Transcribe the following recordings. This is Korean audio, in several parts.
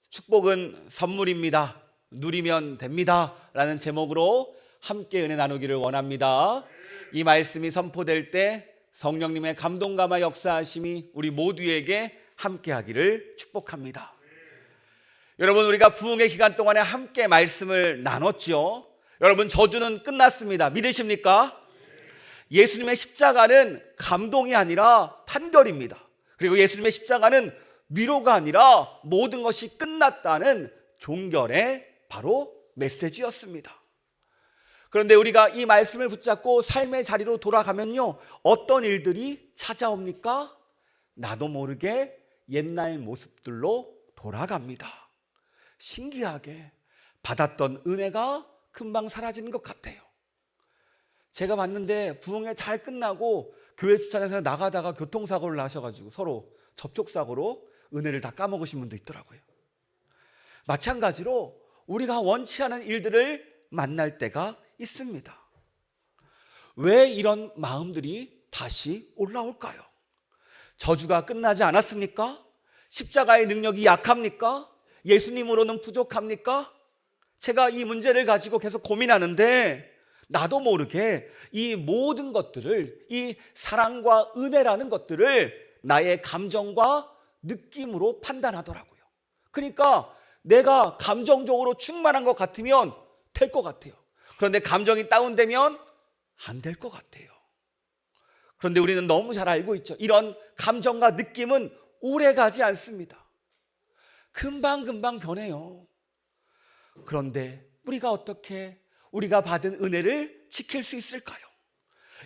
축복은 선물입니다. 누리면 됩니다. 라는 제목으로 함께 은혜 나누기를 원합니다. 이 말씀이 선포될 때 성령님의 감동감화 역사하심이 우리 모두에게 함께 하기를 축복합니다. 여러분, 우리가 부흥의 기간 동안에 함께 말씀을 나눴죠. 여러분, 저주는 끝났습니다. 믿으십니까? 예수님의 십자가는 감동이 아니라 판결입니다. 그리고 예수님의 십자가는 위로가 아니라 모든 것이 끝났다는 종결의 바로 메시지였습니다. 그런데 우리가 이 말씀을 붙잡고 삶의 자리로 돌아가면요, 어떤 일들이 찾아옵니까? 나도 모르게 옛날 모습들로 돌아갑니다. 신기하게 받았던 은혜가 금방 사라지는 것 같아요. 제가 봤는데 부흥회 잘 끝나고 교회 주차장에서 나가다가 교통사고를 나셔가지고 서로 접촉사고로 은혜를 다 까먹으신 분도 있더라고요. 마찬가지로 우리가 원치 않은 일들을 만날 때가 있습니다. 왜 이런 마음들이 다시 올라올까요? 저주가 끝나지 않았습니까? 십자가의 능력이 약합니까? 예수님으로는 부족합니까? 제가 이 문제를 가지고 계속 고민하는데 나도 모르게 이 모든 것들을, 이 사랑과 은혜라는 것들을 나의 감정과 느낌으로 판단하더라고요. 그러니까 내가 감정적으로 충만한 것 같으면 될 것 같아요. 그런데 감정이 다운되면 안 될 것 같아요. 그런데 우리는 너무 잘 알고 있죠. 이런 감정과 느낌은 오래 가지 않습니다. 금방금방 변해요. 그런데 우리가 어떻게 우리가 받은 은혜를 지킬 수 있을까요?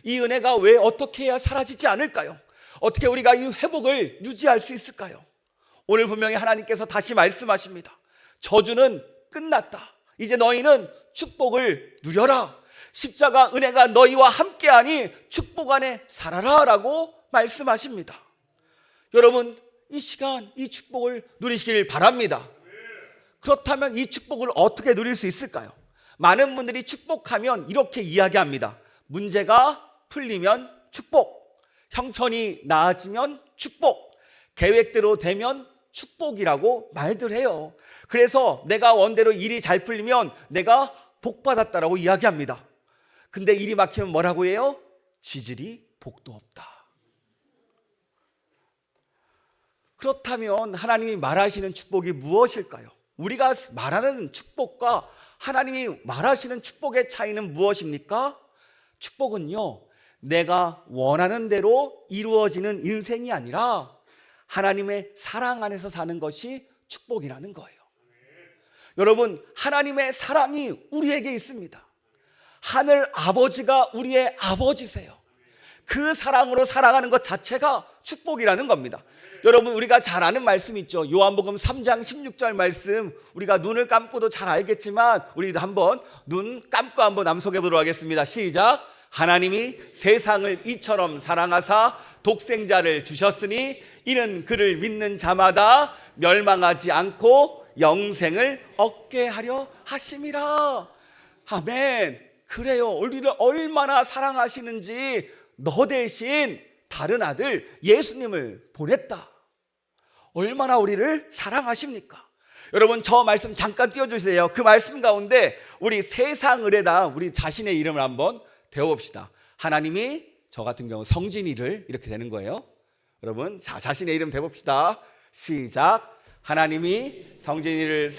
이 은혜가 왜 어떻게 해야 사라지지 않을까요? 어떻게 우리가 이 회복을 유지할 수 있을까요? 오늘 분명히 하나님께서 다시 말씀하십니다. 저주는 끝났다. 이제 너희는 축복을 누려라. 십자가 은혜가 너희와 함께하니 축복 안에 살아라 라고 말씀하십니다. 여러분, 이 시간 이 축복을 누리시길 바랍니다. 그렇다면 이 축복을 어떻게 누릴 수 있을까요? 많은 분들이 축복하면 이렇게 이야기합니다. 문제가 풀리면 축복, 형편이 나아지면 축복, 계획대로 되면 축복이라고 말들 해요. 그래서 내가 원대로 일이 잘 풀리면 내가 복 받았다라고 이야기합니다. 근데 일이 막히면 뭐라고 해요? 지질이 복도 없다. 그렇다면 하나님이 말하시는 축복이 무엇일까요? 우리가 말하는 축복과 하나님이 말하시는 축복의 차이는 무엇입니까? 축복은요, 내가 원하는 대로 이루어지는 인생이 아니라 하나님의 사랑 안에서 사는 것이 축복이라는 거예요. 여러분, 하나님의 사랑이 우리에게 있습니다. 하늘 아버지가 우리의 아버지세요. 그 사랑으로 살아가는 것 자체가 축복이라는 겁니다. 여러분, 우리가 잘 아는 말씀 있죠. 요한복음 3장 16절 말씀, 우리가 눈을 감고도 잘 알겠지만 우리도 한번 눈 감고 한번 암송해 보도록 하겠습니다. 시작. 하나님이 세상을 이처럼 사랑하사 독생자를 주셨으니 이는 그를 믿는 자마다 멸망하지 않고 영생을 얻게 하려 하심이라. 아멘. 그래요. 우리를 얼마나 사랑하시는지 너 대신 다른 아들 예수님을 보냈다. 얼마나 우리를 사랑하십니까? 여러분, 저 말씀 잠깐 띄워주세요. 그 말씀 가운데 우리 세상을에다 우리 자신의 이름을 한번 배워봅시다. 하나님이, 저 같은 경우 성진이를, 이렇게 되는 거예요. 여러분, 자, 자신의 이름 배워봅시다. 시작. 하나님이 성진이를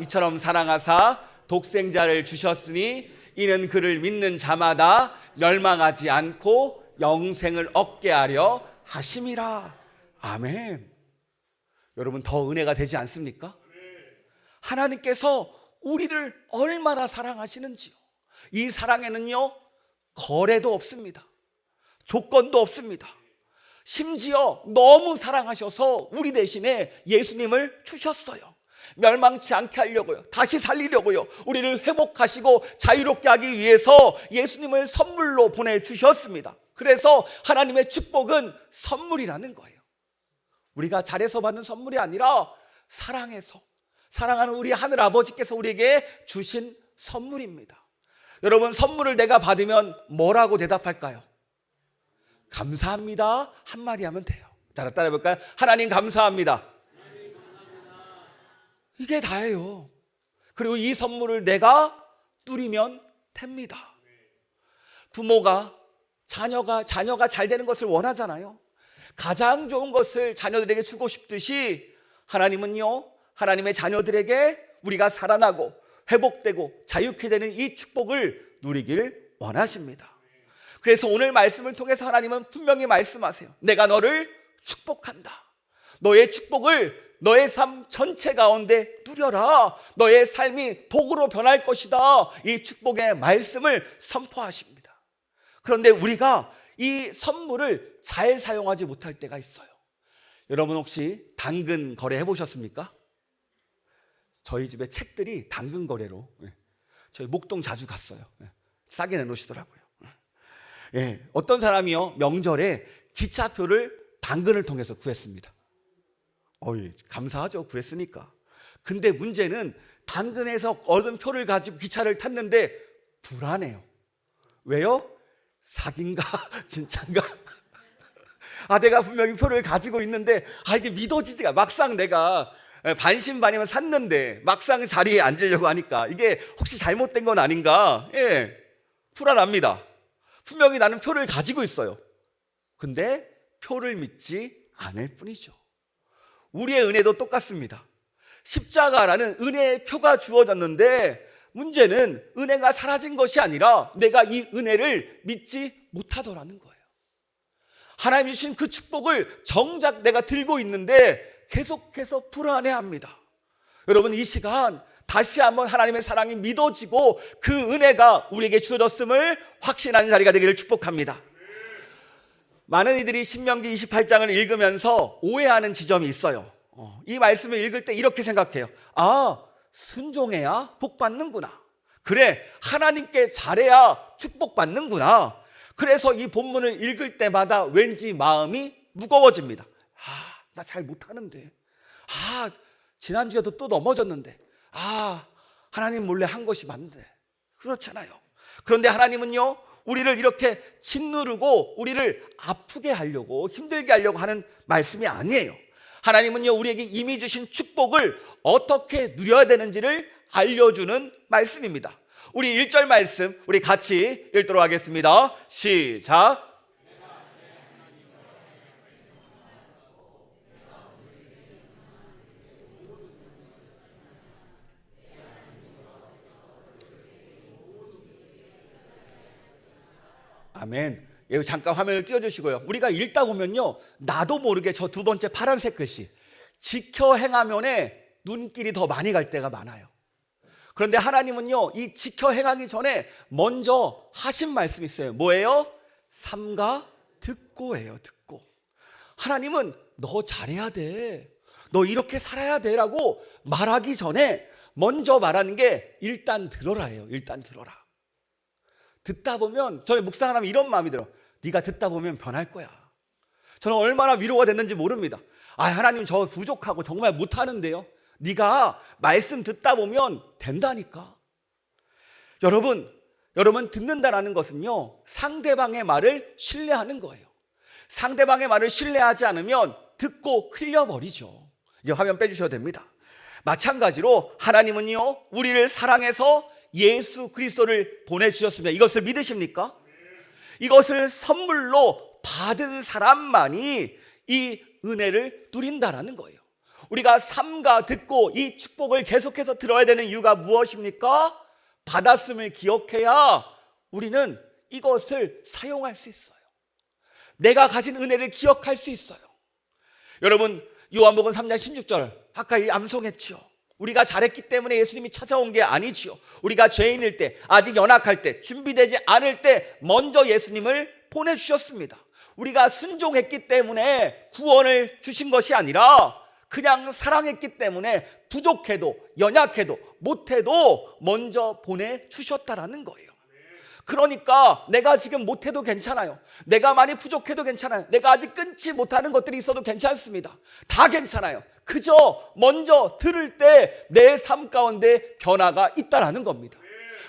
이처럼 사랑하사 독생자를 주셨으니 이는 그를 믿는 자마다 멸망하지 않고 영생을 얻게 하려 하심이라. 아멘. 여러분, 더 은혜가 되지 않습니까? 하나님께서 우리를 얼마나 사랑하시는지요. 이 사랑에는요, 거래도 없습니다. 조건도 없습니다. 심지어 너무 사랑하셔서 우리 대신에 예수님을 주셨어요. 멸망치 않게 하려고요. 다시 살리려고요. 우리를 회복하시고 자유롭게 하기 위해서 예수님을 선물로 보내주셨습니다. 그래서 하나님의 축복은 선물이라는 거예요. 우리가 잘해서 받는 선물이 아니라 사랑해서, 사랑하는 우리 하늘 아버지께서 우리에게 주신 선물입니다. 여러분, 선물을 내가 받으면 뭐라고 대답할까요? 감사합니다 한마디 하면 돼요. 따라해볼까요? 하나님 감사합니다. 이게 다예요. 그리고 이 선물을 내가 누리면 됩니다. 부모가 자녀가 잘 되는 것을 원하잖아요. 가장 좋은 것을 자녀들에게 주고 싶듯이 하나님은요, 하나님의 자녀들에게 우리가 살아나고 회복되고 자유케 되는 이 축복을 누리길 원하십니다. 그래서 오늘 말씀을 통해서 하나님은 분명히 말씀하세요. 내가 너를 축복한다. 너의 축복을 너의 삶 전체 가운데 누려라. 너의 삶이 복으로 변할 것이다. 이 축복의 말씀을 선포하십니다. 그런데 우리가 이 선물을 잘 사용하지 못할 때가 있어요. 여러분 혹시 당근 거래 해보셨습니까? 저희 집에 책들이 당근 거래로, 저희 목동 자주 갔어요. 싸게 내놓으시더라고요. 어떤 사람이요, 명절에 기차표를 당근을 통해서 구했습니다. 감사하죠, 구했으니까. 근데 문제는 당근에서 얻은 표를 가지고 기차를 탔는데 불안해요. 왜요? 사기인가 진짠가? 내가 분명히 표를 가지고 있는데 이게 믿어지지가, 막상 내가 반신반의만 샀는데 막상 자리에 앉으려고 하니까 이게 혹시 잘못된 건 아닌가? 불안합니다. 분명히 나는 표를 가지고 있어요. 근데 표를 믿지 않을 뿐이죠. 우리의 은혜도 똑같습니다. 십자가라는 은혜의 표가 주어졌는데 문제는 은혜가 사라진 것이 아니라 내가 이 은혜를 믿지 못하더라는 거예요. 하나님 주신 그 축복을 정작 내가 들고 있는데 계속해서 불안해합니다. 여러분, 이 시간 다시 한번 하나님의 사랑이 믿어지고 그 은혜가 우리에게 주어졌음을 확신하는 자리가 되기를 축복합니다. 많은 이들이 신명기 28장을 읽으면서 오해하는 지점이 있어요. 이 말씀을 읽을 때 이렇게 생각해요. 순종해야 복 받는구나. 그래, 하나님께 잘해야 축복 받는구나. 그래서 이 본문을 읽을 때마다 왠지 마음이 무거워집니다. 나 잘 못하는데, 지난주에도 또 넘어졌는데, 하나님 몰래 한 것이 맞는데. 그렇잖아요. 그런데 하나님은요, 우리를 이렇게 짓누르고 우리를 아프게 하려고, 힘들게 하려고 하는 말씀이 아니에요. 하나님은요, 우리에게 이미 주신 축복을 어떻게 누려야 되는지를 알려주는 말씀입니다. 우리 1절 말씀 우리 같이 읽도록 하겠습니다. 시작. 아멘. 여기 잠깐 화면을 띄워주시고요. 우리가 읽다 보면요, 나도 모르게 저 두 번째 파란색 글씨 지켜 행하면에 눈길이 더 많이 갈 때가 많아요. 그런데 하나님은요, 이 지켜 행하기 전에 먼저 하신 말씀이 있어요. 뭐예요? 삼가 듣고예요. 듣고. 하나님은 너 잘해야 돼, 너 이렇게 살아야 돼 라고 말하기 전에 먼저 말하는 게 일단 들어라예요. 일단 들어라. 듣다 보면, 저희 묵상하면 이런 마음이 들어. 네가 듣다 보면 변할 거야. 저는 얼마나 위로가 됐는지 모릅니다. 하나님, 저 부족하고 정말 못하는데요, 네가 말씀 듣다 보면 된다니까. 여러분 듣는다라는 것은요, 상대방의 말을 신뢰하는 거예요. 상대방의 말을 신뢰하지 않으면 듣고 흘려버리죠. 이제 화면 빼주셔도 됩니다. 마찬가지로 하나님은요, 우리를 사랑해서 예수 그리스도를 보내주셨습니다. 이것을 믿으십니까? 이것을 선물로 받은 사람만이 이 은혜를 누린다라는 거예요. 우리가 삼가 듣고 이 축복을 계속해서 들어야 되는 이유가 무엇입니까? 받았음을 기억해야 우리는 이것을 사용할 수 있어요. 내가 가진 은혜를 기억할 수 있어요. 여러분, 요한복음 3장 16절 아까 암송했죠. 우리가 잘했기 때문에 예수님이 찾아온 게 아니지요. 우리가 죄인일 때, 아직 연약할 때, 준비되지 않을 때 먼저 예수님을 보내주셨습니다. 우리가 순종했기 때문에 구원을 주신 것이 아니라 그냥 사랑했기 때문에 부족해도 연약해도 못해도 먼저 보내주셨다라는 거예요. 그러니까 내가 지금 못해도 괜찮아요. 내가 많이 부족해도 괜찮아요. 내가 아직 끊지 못하는 것들이 있어도 괜찮습니다. 다 괜찮아요. 그저 먼저 들을 때 내 삶 가운데 변화가 있다라는 겁니다.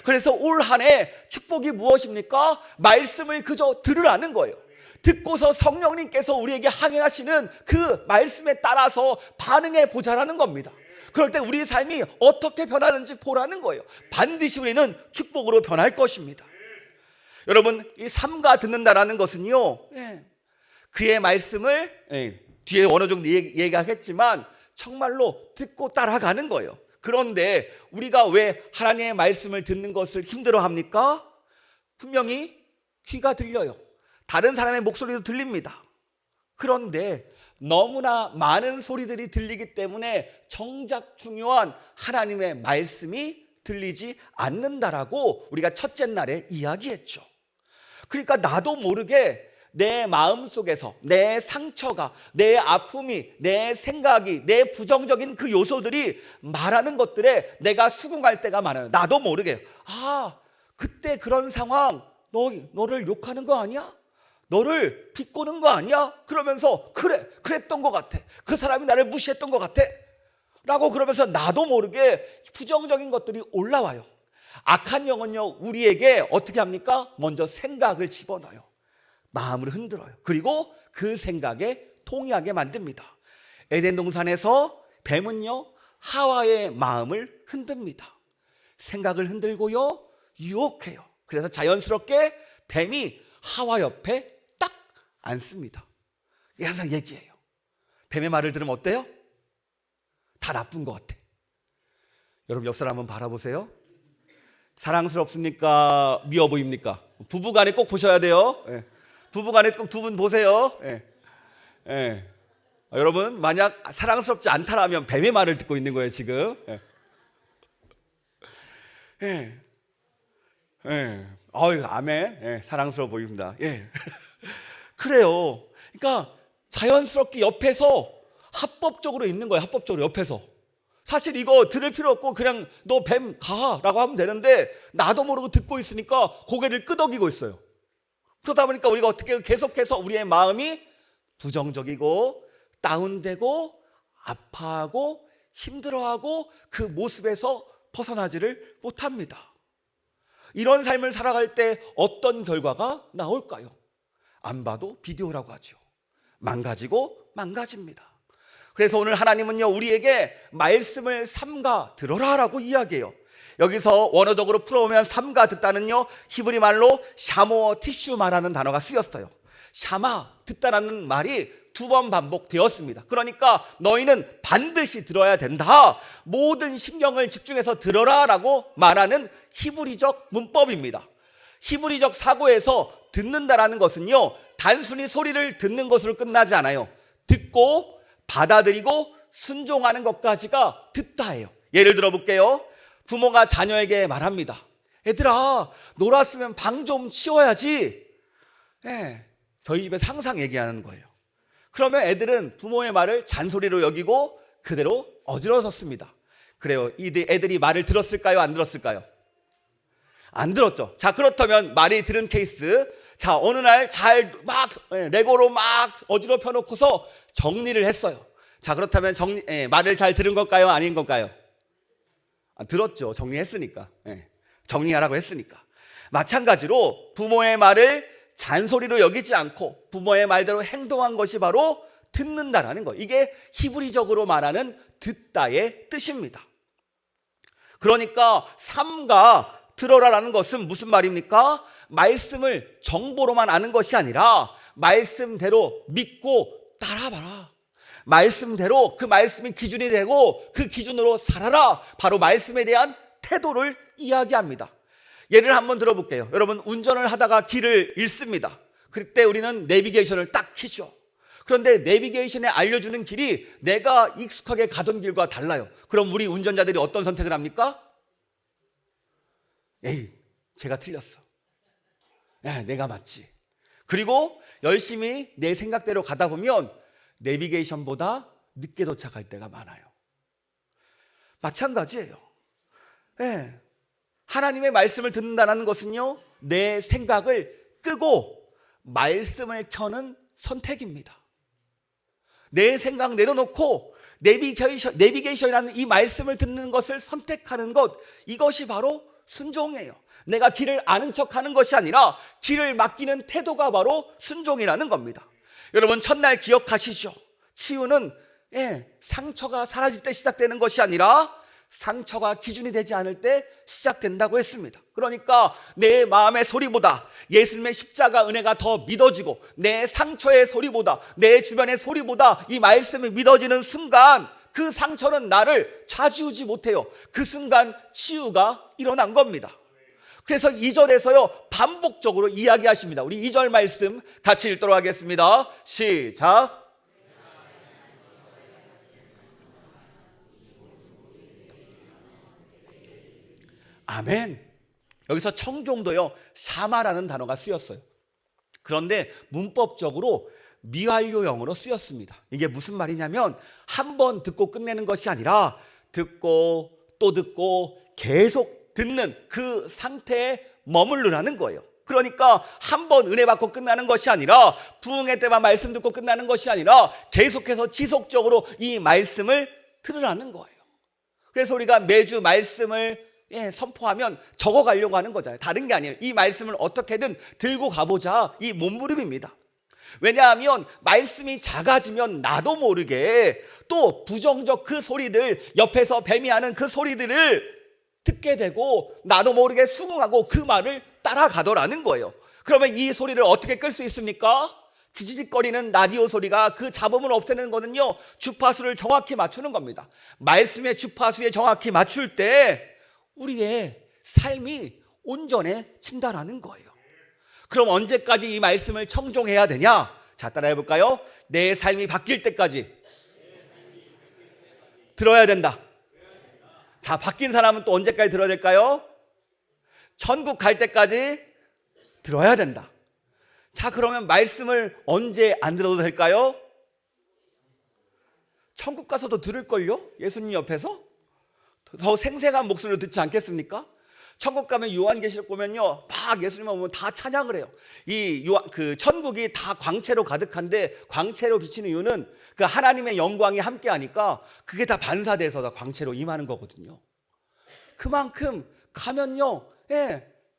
그래서 올 한 해 축복이 무엇입니까? 말씀을 그저 들으라는 거예요. 듣고서 성령님께서 우리에게 항해하시는 그 말씀에 따라서 반응해 보자라는 겁니다. 그럴 때 우리의 삶이 어떻게 변하는지 보라는 거예요. 반드시 우리는 축복으로 변할 것입니다. 여러분, 이 삼가 듣는다라는 것은요, 그의 말씀을 뒤에 어느 정도 얘기하겠지만 정말로 듣고 따라가는 거예요. 그런데 우리가 왜 하나님의 말씀을 듣는 것을 힘들어합니까? 분명히 귀가 들려요. 다른 사람의 목소리도 들립니다. 그런데 너무나 많은 소리들이 들리기 때문에 정작 중요한 하나님의 말씀이 들리지 않는다라고 우리가 첫째 날에 이야기했죠. 그러니까 나도 모르게 내 마음속에서 내 상처가, 내 아픔이, 내 생각이, 내 부정적인 그 요소들이 말하는 것들에 내가 수긍할 때가 많아요. 나도 모르게. 아, 그때 그런 상황 너를 욕하는 거 아니야? 너를 비꼬는 거 아니야? 그러면서 그래, 그랬던 것 같아. 그 사람이 나를 무시했던 것 같아 라고 그러면서 나도 모르게 부정적인 것들이 올라와요. 악한 영은요, 우리에게 어떻게 합니까? 먼저 생각을 집어넣어요. 마음을 흔들어요. 그리고 그 생각에 동의하게 만듭니다. 에덴 동산에서 뱀은요, 하와의 마음을 흔듭니다. 생각을 흔들고요, 유혹해요. 그래서 자연스럽게 뱀이 하와 옆에 딱 앉습니다. 항상 얘기해요. 뱀의 말을 들으면 어때요? 다 나쁜 것 같아. 여러분, 옆 사람 한번 바라보세요. 사랑스럽습니까? 미워 보입니까? 부부간에 꼭 보셔야 돼요. 부부간에 꼭 두 분 보세요. 여러분, 만약 사랑스럽지 않다라면 뱀의 말을 듣고 있는 거예요 지금. 아멘. 사랑스러워 보입니다. 그래요. 그러니까 자연스럽게 옆에서 합법적으로 있는 거예요. 합법적으로 옆에서. 사실 이거 들을 필요 없고 그냥 너 뱀 가라고 하면 되는데 나도 모르고 듣고 있으니까 고개를 끄덕이고 있어요. 그러다 보니까 우리가 어떻게 계속해서 우리의 마음이 부정적이고 다운되고 아파하고 힘들어하고 그 모습에서 벗어나지를 못합니다. 이런 삶을 살아갈 때 어떤 결과가 나올까요? 안 봐도 비디오라고 하죠. 망가지고 망가집니다. 그래서 오늘 하나님은요, 우리에게 말씀을 삼가 들어라라고 이야기해요. 여기서 원어적으로 풀어보면 삼가 듣다는요, 히브리 말로 샤모 티슈 말하는 단어가 쓰였어요. 샤마 듣다라는 말이 2번 반복되었습니다. 그러니까 너희는 반드시 들어야 된다. 모든 신경을 집중해서 들어라라고 말하는 히브리적 문법입니다. 히브리적 사고에서 듣는다라는 것은요, 단순히 소리를 듣는 것으로 끝나지 않아요. 듣고 받아들이고 순종하는 것까지가 듣다예요. 예를 들어 볼게요. 부모가 자녀에게 말합니다. 얘들아, 놀았으면 방 좀 치워야지. 저희 집에서 항상 얘기하는 거예요. 그러면 애들은 부모의 말을 잔소리로 여기고 그대로 어지러졌습니다. 그래요. 애들이 말을 들었을까요? 안 들었을까요? 안 들었죠. 자, 그렇다면 말이 들은 케이스. 자, 어느 날 잘 막 레고로 막 어지럽혀 놓고서 정리를 했어요. 자, 그렇다면 말을 잘 들은 걸까요? 아닌 걸까요? 들었죠. 정리했으니까. 정리하라고 했으니까. 마찬가지로 부모의 말을 잔소리로 여기지 않고 부모의 말대로 행동한 것이 바로 듣는다라는 거. 이게 히브리적으로 말하는 듣다의 뜻입니다. 그러니까 삼가 들어라라는 것은 무슨 말입니까? 말씀을 정보로만 아는 것이 아니라 말씀대로 믿고 따라봐라. 말씀대로 그 말씀이 기준이 되고 그 기준으로 살아라. 바로 말씀에 대한 태도를 이야기합니다. 예를 한번 들어볼게요. 여러분, 운전을 하다가 길을 잃습니다. 그때 우리는 내비게이션을 딱 켜죠. 그런데 내비게이션에 알려주는 길이 내가 익숙하게 가던 길과 달라요. 그럼 우리 운전자들이 어떤 선택을 합니까? 에이, 제가 틀렸어. 내가 맞지. 그리고 열심히 내 생각대로 가다 보면 내비게이션보다 늦게 도착할 때가 많아요. 마찬가지예요. 하나님의 말씀을 듣는다는 것은요, 내 생각을 끄고 말씀을 켜는 선택입니다. 내 생각 내려놓고 내비게이션이라는 이 말씀을 듣는 것을 선택하는 것, 이것이 바로 순종이에요. 내가 길을 아는 척하는 것이 아니라 길을 맡기는 태도가 바로 순종이라는 겁니다. 여러분, 첫날 기억하시죠? 치유는 상처가 사라질 때 시작되는 것이 아니라 상처가 기준이 되지 않을 때 시작된다고 했습니다. 그러니까 내 마음의 소리보다 예수님의 십자가 은혜가 더 믿어지고, 내 상처의 소리보다, 내 주변의 소리보다 이 말씀이 믿어지는 순간 그 상처는 나를 좌지우지 못해요. 그 순간 치유가 일어난 겁니다. 그래서 2절에서요 반복적으로 이야기하십니다. 우리 2절 말씀 같이 읽도록 하겠습니다. 시작. 아멘. 여기서 청종도요 샤마라는 단어가 쓰였어요. 그런데 문법적으로 미완료형으로 쓰였습니다. 이게 무슨 말이냐면 한 번 듣고 끝내는 것이 아니라 듣고 또 듣고 계속 듣는 그 상태에 머무르라는 거예요. 그러니까 한 번 은혜 받고 끝나는 것이 아니라, 부흥회 때만 말씀 듣고 끝나는 것이 아니라 계속해서 지속적으로 이 말씀을 들으라는 거예요. 그래서 우리가 매주 말씀을 선포하면 적어가려고 하는 거잖아요. 다른 게 아니에요. 이 말씀을 어떻게든 들고 가보자, 이 몸부림입니다. 왜냐하면 말씀이 작아지면 나도 모르게 또 부정적 그 소리들, 옆에서 뱀이 하는 그 소리들을 듣게 되고 나도 모르게 수긍하고 그 말을 따라가더라는 거예요. 그러면 이 소리를 어떻게 끌 수 있습니까? 지지직거리는 라디오 소리가 그 잡음을 없애는 거는요 주파수를 정확히 맞추는 겁니다. 말씀의 주파수에 정확히 맞출 때 우리의 삶이 온전해진다라는 거예요. 그럼 언제까지 이 말씀을 청종해야 되냐? 자, 따라해 볼까요? 내 삶이 바뀔 때까지 들어야 된다. 자, 바뀐 사람은 또 언제까지 들어야 될까요? 천국 갈 때까지 들어야 된다. 자, 그러면 말씀을 언제 안 들어도 될까요? 천국 가서도 들을걸요? 예수님 옆에서? 더 생생한 목소리로 듣지 않겠습니까? 천국 가면 요한계시록 보면요 막 예수님만 보면 다 찬양을 해요. 그 천국이 다 광채로 가득한데, 광채로 비치는 이유는 그 하나님의 영광이 함께하니까 그게 다 반사돼서 다 광채로 임하는 거거든요. 그만큼 가면요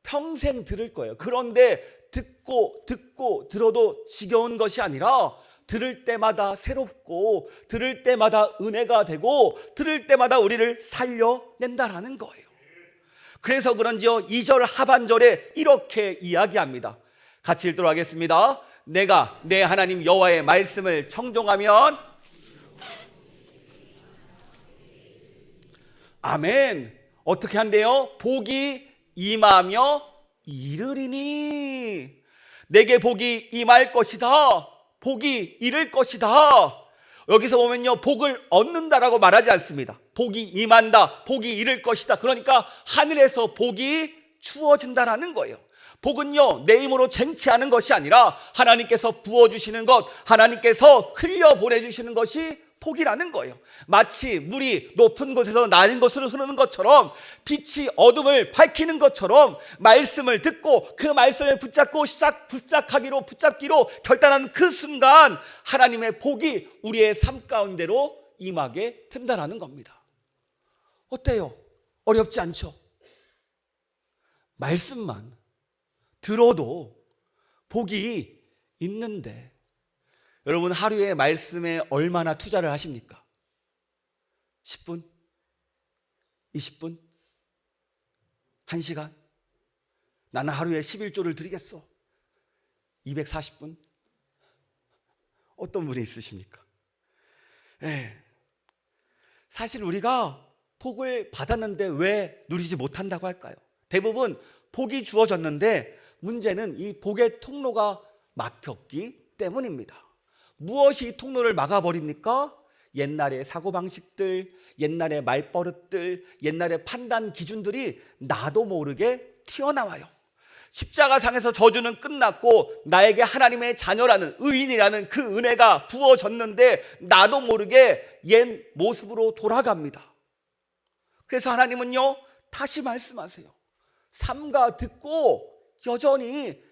평생 들을 거예요. 그런데 듣고 들어도 지겨운 것이 아니라 들을 때마다 새롭고, 들을 때마다 은혜가 되고, 들을 때마다 우리를 살려낸다라는 거예요. 그래서 그런지요 2절 하반절에 이렇게 이야기합니다. 같이 읽도록 하겠습니다. 내가 내 하나님 여호와의 말씀을 청종하면, 아멘. 어떻게 한대요? 복이 임하며 이르리니. 내게 복이 임할 것이다. 복이 이를 것이다. 여기서 보면요 복을 얻는다라고 말하지 않습니다. 복이 임한다, 복이 이를 것이다. 그러니까 하늘에서 복이 주어진다라는 거예요. 복은요 내 힘으로 쟁취하는 것이 아니라 하나님께서 부어주시는 것, 하나님께서 흘려보내주시는 것이 복이라는 거예요. 마치 물이 높은 곳에서 낮은 곳으로 흐르는 것처럼, 빛이 어둠을 밝히는 것처럼 말씀을 듣고 그 말씀을 붙잡기로 결단한 그 순간 하나님의 복이 우리의 삶 가운데로 임하게 된다는 겁니다. 어때요? 어렵지 않죠? 말씀만 들어도 복이 있는데, 여러분 하루에 말씀에 얼마나 투자를 하십니까? 10분? 20분? 1시간? 나는 하루에 11조를 드리겠어. 240분? 어떤 분이 있으십니까? 사실 우리가 복을 받았는데 왜 누리지 못한다고 할까요? 대부분 복이 주어졌는데 문제는 이 복의 통로가 막혔기 때문입니다. 무엇이 이 통로를 막아버립니까? 옛날의 사고방식들, 옛날의 말버릇들, 옛날의 판단 기준들이 나도 모르게 튀어나와요. 십자가상에서 저주는 끝났고 나에게 하나님의 자녀라는, 의인이라는 그 은혜가 부어졌는데 나도 모르게 옛 모습으로 돌아갑니다. 그래서 하나님은요 다시 말씀하세요. 삼가 듣고 여전히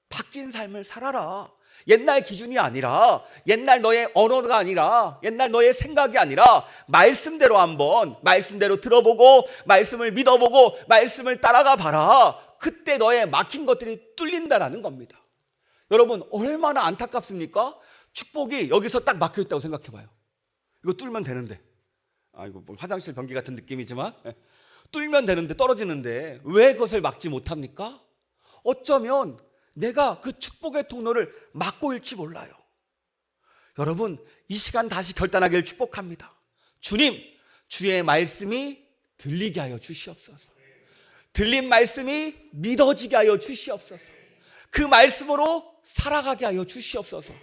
바뀐 삶을 살아라. 옛날 기준이 아니라, 옛날 너의 언어가 아니라, 옛날 너의 생각이 아니라 말씀대로 한번, 말씀대로 들어보고 말씀을 믿어보고 말씀을 따라가 봐라. 그때 너의 막힌 것들이 뚫린다라는 겁니다. 여러분, 얼마나 안타깝습니까? 축복이 여기서 딱 막혀있다고 생각해봐요. 이거 뚫면 되는데, 이거 뭐 화장실 변기 같은 느낌이지만 뚫면 되는데, 떨어지는데 왜 그것을 막지 못합니까? 어쩌면 내가 그 축복의 통로를 막고 있지 몰라요. 여러분, 이 시간 다시 결단하기를 축복합니다. 주님, 주의 말씀이 들리게 하여 주시옵소서. 들린 말씀이 믿어지게 하여 주시옵소서. 그 말씀으로 살아가게 하여 주시옵소서.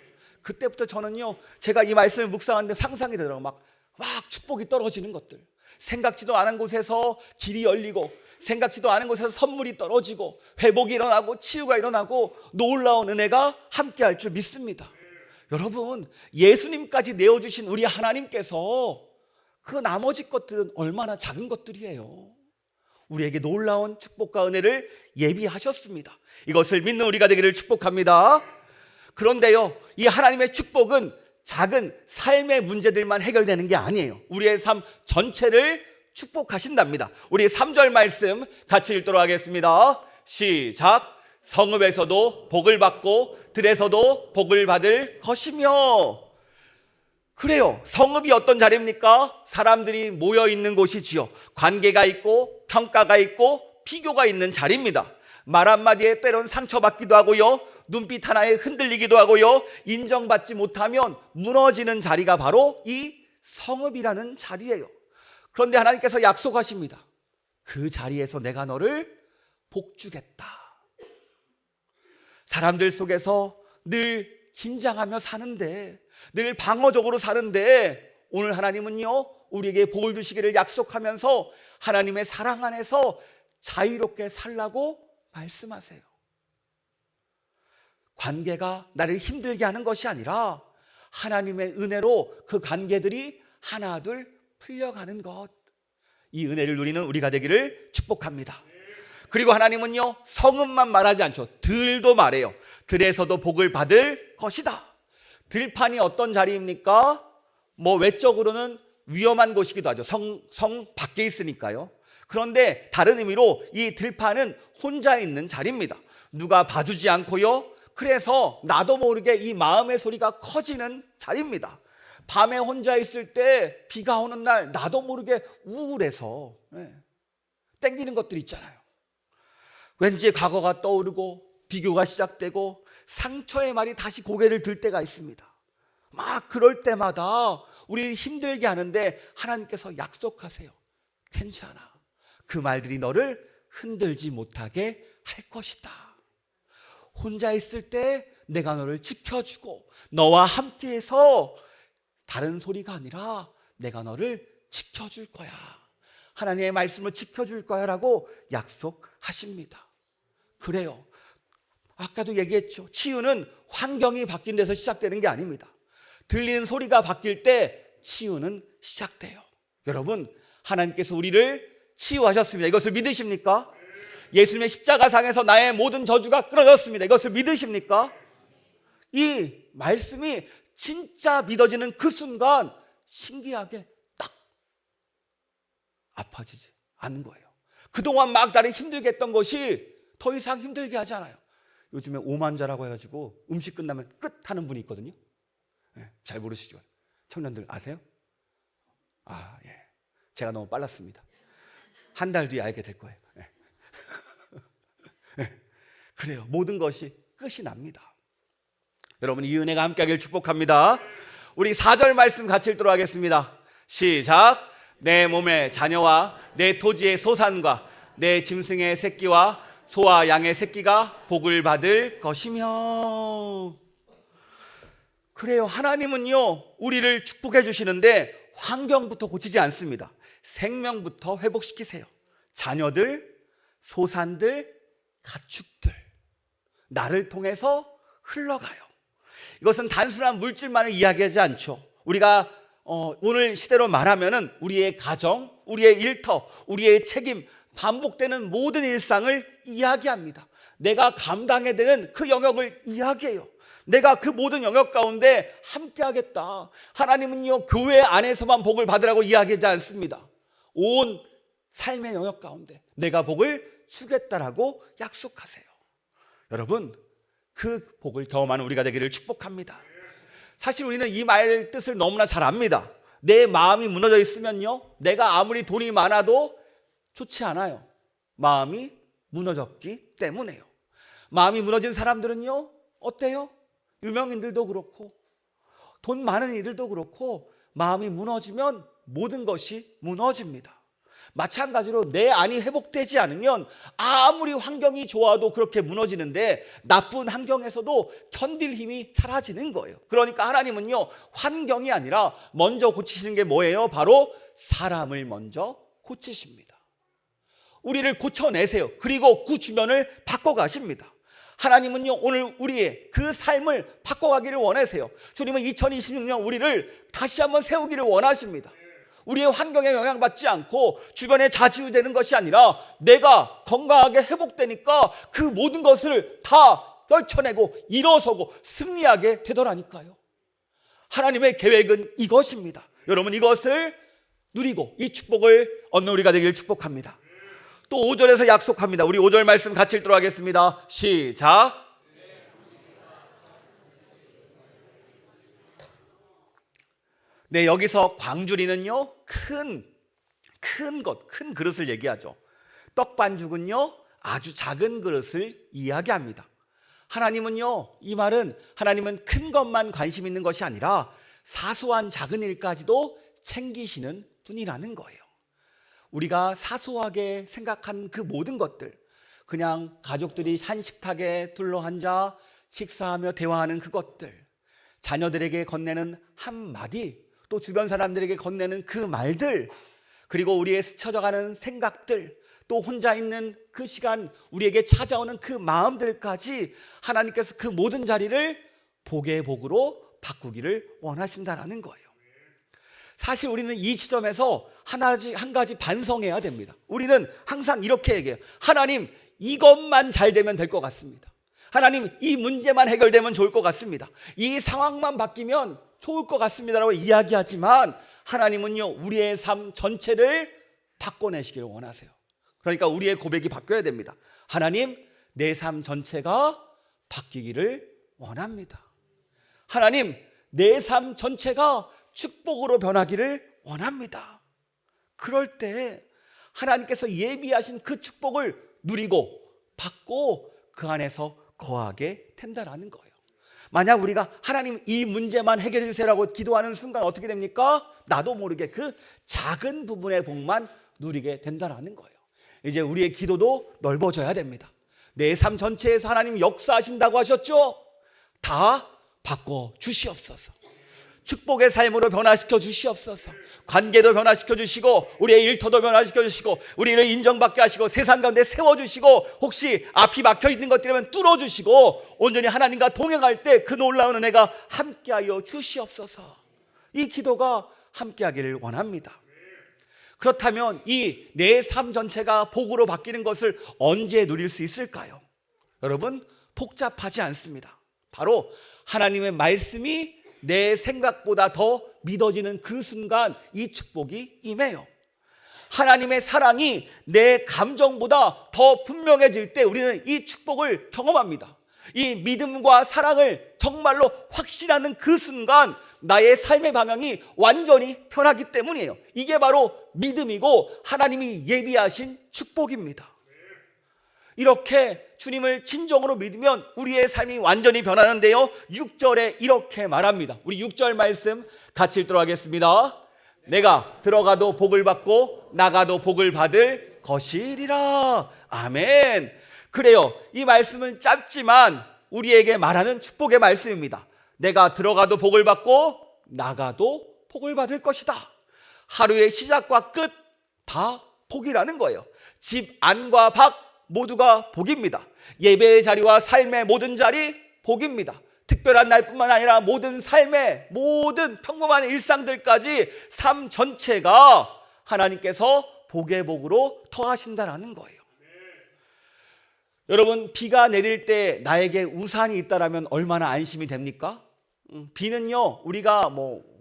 그때부터 저는요, 제가 이 말씀을 묵상하는데 상상이 되더라고요. 막 축복이 떨어지는 것들, 생각지도 않은 곳에서 길이 열리고, 생각지도 않은 곳에서 선물이 떨어지고, 회복이 일어나고, 치유가 일어나고, 놀라운 은혜가 함께할 줄 믿습니다. 여러분, 예수님까지 내어주신 우리 하나님께서 그 나머지 것들은 얼마나 작은 것들이에요. 우리에게 놀라운 축복과 은혜를 예비하셨습니다. 이것을 믿는 우리가 되기를 축복합니다. 그런데요, 이 하나님의 축복은 작은 삶의 문제들만 해결되는 게 아니에요. 우리의 삶 전체를 축복하신답니다. 우리 3절 말씀 같이 읽도록 하겠습니다. 시작. 성읍에서도 복을 받고 들에서도 복을 받을 것이며. 그래요, 성읍이 어떤 자리입니까? 사람들이 모여 있는 곳이지요. 관계가 있고 평가가 있고 비교가 있는 자리입니다. 말 한마디에 때론 상처받기도 하고요, 눈빛 하나에 흔들리기도 하고요, 인정받지 못하면 무너지는 자리가 바로 이 성읍이라는 자리예요. 그런데 하나님께서 약속하십니다. 그 자리에서 내가 너를 복주겠다. 사람들 속에서 늘 긴장하며 사는데, 늘 방어적으로 사는데, 오늘 하나님은요, 우리에게 복을 주시기를 약속하면서 하나님의 사랑 안에서 자유롭게 살라고 말씀하세요. 관계가 나를 힘들게 하는 것이 아니라 하나님의 은혜로 그 관계들이 하나둘 풀려가는 것, 이 은혜를 누리는 우리가 되기를 축복합니다. 그리고 하나님은요, 성읍만 말하지 않죠. 들도 말해요. 들에서도 복을 받을 것이다. 들판이 어떤 자리입니까? 뭐 외적으로는 위험한 곳이기도 하죠. 성 밖에 있으니까요. 그런데 다른 의미로 이 들판은 혼자 있는 자리입니다. 누가 봐주지 않고요, 그래서 나도 모르게 이 마음의 소리가 커지는 자리입니다. 밤에 혼자 있을 때, 비가 오는 날 나도 모르게 우울해서 땡기는 것들 있잖아요. 왠지 과거가 떠오르고 비교가 시작되고 상처의 말이 다시 고개를 들 때가 있습니다. 막 그럴 때마다 우리를 힘들게 하는데 하나님께서 약속하세요. 괜찮아. 그 말들이 너를 흔들지 못하게 할 것이다. 혼자 있을 때 내가 너를 지켜주고 너와 함께해서 다른 소리가 아니라 내가 너를 지켜줄 거야. 하나님의 말씀을 지켜줄 거야 라고 약속하십니다. 그래요, 아까도 얘기했죠. 치유는 환경이 바뀐 데서 시작되는 게 아닙니다. 들리는 소리가 바뀔 때 치유는 시작돼요. 여러분, 하나님께서 우리를 치유하셨습니다. 이것을 믿으십니까? 예수님의 십자가상에서 나의 모든 저주가 끊어졌습니다. 이것을 믿으십니까? 이 말씀이 진짜 믿어지는 그 순간 신기하게 딱 아파지지 않는 거예요. 그동안 막 나를 힘들게 했던 것이 더 이상 힘들게 하지 않아요. 요즘에 오만자라고 해가지고 음식 끝나면 끝 하는 분이 있거든요. 잘 모르시죠? 청년들 아세요? 예. 제가 너무 빨랐습니다. 한 달 뒤에 알게 될 거예요. 그래요, 모든 것이 끝이 납니다. 여러분, 이 은혜가 함께하길 축복합니다. 우리 4절 말씀 같이 읽도록 하겠습니다. 시작. 내 몸의 자녀와 내 토지의 소산과 내 짐승의 새끼와 소와 양의 새끼가 복을 받을 것이며. 그래요, 하나님은요, 우리를 축복해 주시는데 환경부터 고치지 않습니다. 생명부터 회복시키세요. 자녀들, 소산들, 가축들, 나를 통해서 흘러가요. 이것은 단순한 물질만을 이야기하지 않죠. 우리가 오늘 시대로 말하면은 우리의 가정, 우리의 일터, 우리의 책임, 반복되는 모든 일상을 이야기합니다. 내가 감당해야 되는 그 영역을 이야기해요. 내가 그 모든 영역 가운데 함께하겠다. 하나님은요, 교회 안에서만 복을 받으라고 이야기하지 않습니다. 온 삶의 영역 가운데 내가 복을 주겠다라고 약속하세요. 여러분, 그 복을 경험하는 우리가 되기를 축복합니다. 사실 우리는 이 말 뜻을 너무나 잘 압니다. 내 마음이 무너져 있으면요, 내가 아무리 돈이 많아도 좋지 않아요. 마음이 무너졌기 때문에요. 마음이 무너진 사람들은요, 어때요? 유명인들도 그렇고 돈 많은 이들도 그렇고 마음이 무너지면 모든 것이 무너집니다. 마찬가지로 내 안이 회복되지 않으면 아무리 환경이 좋아도 그렇게 무너지는데 나쁜 환경에서도 견딜 힘이 사라지는 거예요. 그러니까 하나님은요, 환경이 아니라 먼저 고치시는 게 뭐예요? 바로 사람을 먼저 고치십니다. 우리를 고쳐내세요. 그리고 그 주변을 바꿔가십니다. 하나님은요, 오늘 우리의 그 삶을 바꿔가기를 원하세요. 주님은 2026년 우리를 다시 한번 세우기를 원하십니다. 우리의 환경에 영향받지 않고 주변에 자주되는 것이 아니라 내가 건강하게 회복되니까 그 모든 것을 다 떨쳐내고 일어서고 승리하게 되더라니까요. 하나님의 계획은 이것입니다. 여러분, 이것을 누리고 이 축복을 얻는 우리가 되기를 축복합니다. 또 5절에서 약속합니다. 우리 5절 말씀 같이 읽도록 하겠습니다. 시작. 네, 여기서 광주리는요, 큰 그릇을 얘기하죠. 떡반죽은요, 아주 작은 그릇을 이야기합니다. 하나님은요, 이 말은 하나님은 큰 것만 관심 있는 것이 아니라 사소한 작은 일까지도 챙기시는 분이라는 거예요. 우리가 사소하게 생각한 그 모든 것들, 그냥 가족들이 한식탁에 둘러앉아 식사하며 대화하는 그것들, 자녀들에게 건네는 한마디, 또 주변 사람들에게 건네는 그 말들, 그리고 우리의 스쳐져가는 생각들, 또 혼자 있는 그 시간 우리에게 찾아오는 그 마음들까지 하나님께서 그 모든 자리를 복의 복으로 바꾸기를 원하신다는 거예요. 사실 우리는 이 지점에서 한 가지 반성해야 됩니다. 우리는 항상 이렇게 얘기해요. 하나님, 이것만 잘 되면 될 것 같습니다. 하나님, 이 문제만 해결되면 좋을 것 같습니다. 이 상황만 바뀌면 좋을 것 같습니다라고 이야기하지만 하나님은요, 우리의 삶 전체를 바꿔내시기를 원하세요. 그러니까 우리의 고백이 바뀌어야 됩니다. 하나님, 내 삶 전체가 바뀌기를 원합니다. 하나님, 내 삶 전체가 축복으로 변하기를 원합니다. 그럴 때 하나님께서 예비하신 그 축복을 누리고 받고 그 안에서 거하게 된다는 거예요. 만약 우리가 하나님 이 문제만 해결해 주세요라고 기도하는 순간 어떻게 됩니까? 나도 모르게 그 작은 부분의 복만 누리게 된다는 거예요. 이제 우리의 기도도 넓어져야 됩니다. 내 삶 전체에서 하나님 역사하신다고 하셨죠? 다 바꿔 주시옵소서. 축복의 삶으로 변화시켜 주시옵소서. 관계도 변화시켜 주시고 우리의 일터도 변화시켜 주시고 우리를 인정받게 하시고 세상 가운데 세워주시고 혹시 앞이 막혀있는 것들이면 뚫어주시고 온전히 하나님과 동행할 때 그 놀라운 은혜가 함께하여 주시옵소서. 이 기도가 함께하기를 원합니다. 그렇다면 이 내 삶 전체가 복으로 바뀌는 것을 언제 누릴 수 있을까요? 여러분, 복잡하지 않습니다. 바로 하나님의 말씀이 내 생각보다 더 믿어지는 그 순간 이 축복이 임해요. 하나님의 사랑이 내 감정보다 더 분명해질 때 우리는 이 축복을 경험합니다. 이 믿음과 사랑을 정말로 확신하는 그 순간 나의 삶의 방향이 완전히 변하기 때문이에요. 이게 바로 믿음이고 하나님이 예비하신 축복입니다. 이렇게 주님을 진정으로 믿으면 우리의 삶이 완전히 변하는데요, 6절에 이렇게 말합니다. 우리 6절 말씀 같이 읽도록 하겠습니다. 내가 들어가도 복을 받고 나가도 복을 받을 것이리라. 아멘. 그래요, 이 말씀은 짧지만 우리에게 말하는 축복의 말씀입니다. 내가 들어가도 복을 받고 나가도 복을 받을 것이다. 하루의 시작과 끝 다 복이라는 거예요. 집 안과 밖 모두가 복입니다. 예배의 자리와 삶의 모든 자리 복입니다. 특별한 날뿐만 아니라 모든 삶의 모든 평범한 일상들까지 삶 전체가 하나님께서 복의 복으로 더하신다는 거예요. 여러분, 비가 내릴 때 나에게 우산이 있다라면 얼마나 안심이 됩니까? 비는요, 우리가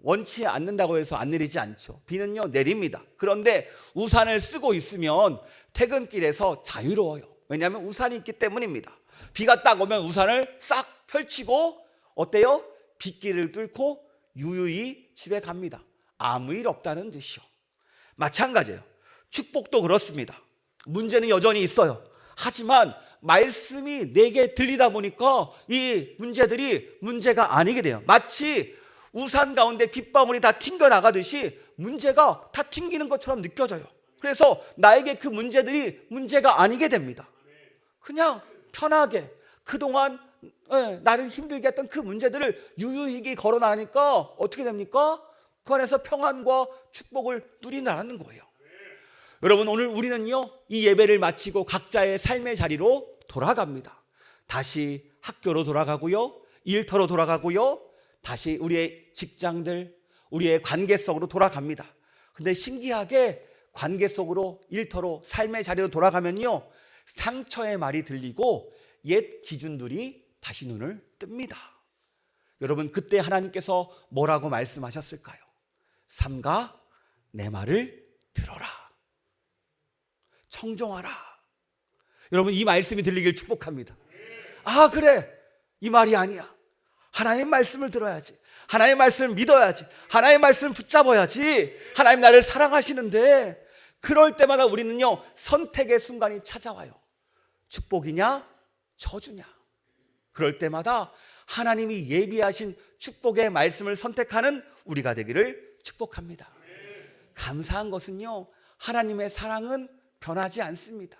원치 않는다고 해서 안 내리지 않죠. 비는요, 내립니다. 그런데 우산을 쓰고 있으면 퇴근길에서 자유로워요. 왜냐하면 우산이 있기 때문입니다. 비가 딱 오면 우산을 싹 펼치고 어때요? 빗길을 뚫고 유유히 집에 갑니다. 아무 일 없다는 듯이요. 마찬가지예요. 축복도 그렇습니다. 문제는 여전히 있어요. 하지만 말씀이 내게 들리다 보니까 이 문제들이 문제가 아니게 돼요. 마치 우산 가운데 빗방울이 다 튕겨나가듯이 문제가 다 튕기는 것처럼 느껴져요. 그래서 나에게 그 문제들이 문제가 아니게 됩니다. 그냥 편하게 그동안 나를 힘들게 했던 그 문제들을 유유히 걸어나니까 어떻게 됩니까? 그 안에서 평안과 축복을 누리나는 거예요. 여러분, 오늘 우리는요, 이 예배를 마치고 각자의 삶의 자리로 돌아갑니다. 다시 학교로 돌아가고요, 일터로 돌아가고요, 다시 우리의 직장들, 우리의 관계 속으로 돌아갑니다. 근데 신기하게 관계 속으로, 일터로, 삶의 자리로 돌아가면요, 상처의 말이 들리고 옛 기준들이 다시 눈을 뜹니다. 여러분, 그때 하나님께서 뭐라고 말씀하셨을까요? 삼가 내 말을 들어라, 청종하라. 여러분, 이 말씀이 들리길 축복합니다. 아, 그래, 이 말이 아니야. 하나님 말씀을 들어야지. 하나님 말씀을 믿어야지. 하나님 말씀을 붙잡아야지. 하나님 나를 사랑하시는데, 그럴 때마다 우리는요, 선택의 순간이 찾아와요. 축복이냐 저주냐. 그럴 때마다 하나님이 예비하신 축복의 말씀을 선택하는 우리가 되기를 축복합니다. 감사한 것은요, 하나님의 사랑은 변하지 않습니다.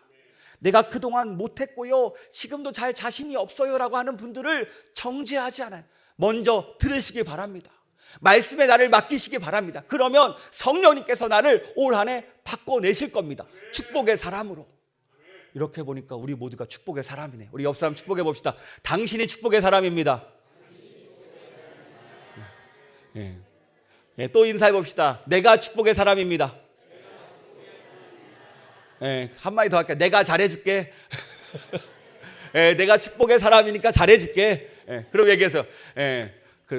내가 그동안 못했고요, 지금도 잘 자신이 없어요 라고 하는 분들을 정죄하지 않아요. 먼저 들으시기 바랍니다. 말씀에 나를 맡기시기 바랍니다. 그러면 성령님께서 나를 올 한 해 바꿔내실 겁니다. 축복의 사람으로. 이렇게 보니까 우리 모두가 축복의 사람이네. 우리 옆 사람 축복해 봅시다. 당신이 축복의 사람입니다. 또 인사해 봅시다. 내가 축복의 사람입니다. 한마디 더 할게요. 내가 잘해줄게. 내가 축복의 사람이니까 잘해줄게. 그럼 얘기해서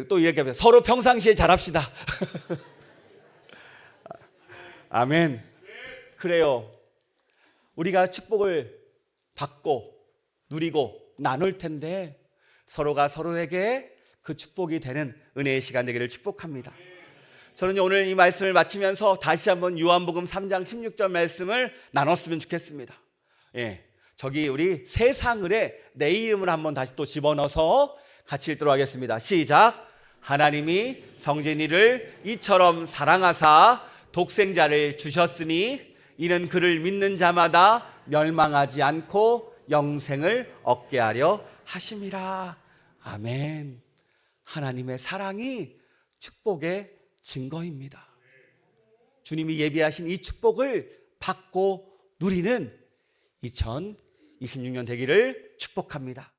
또 얘기하면 서로 평상시에 잘합시다. 아멘. 그래요. 우리가 축복을 받고 누리고 나눌 텐데 서로가 서로에게 그 축복이 되는 은혜의 시간 되기를 축복합니다. 저는 오늘 이 말씀을 마치면서 다시 한번 요한복음 3장 16절 말씀을 나눴으면 좋겠습니다. 저기 우리 세상을에 내 이름을 한번 다시 또 집어넣어서 같이 읽도록 하겠습니다. 시작. 하나님이 성진이를 이처럼 사랑하사 독생자를 주셨으니 이는 그를 믿는 자마다 멸망하지 않고 영생을 얻게 하려 하심이라. 아멘. 하나님의 사랑이 축복의 증거입니다. 주님이 예비하신 이 축복을 받고 누리는 2026년 되기를 축복합니다.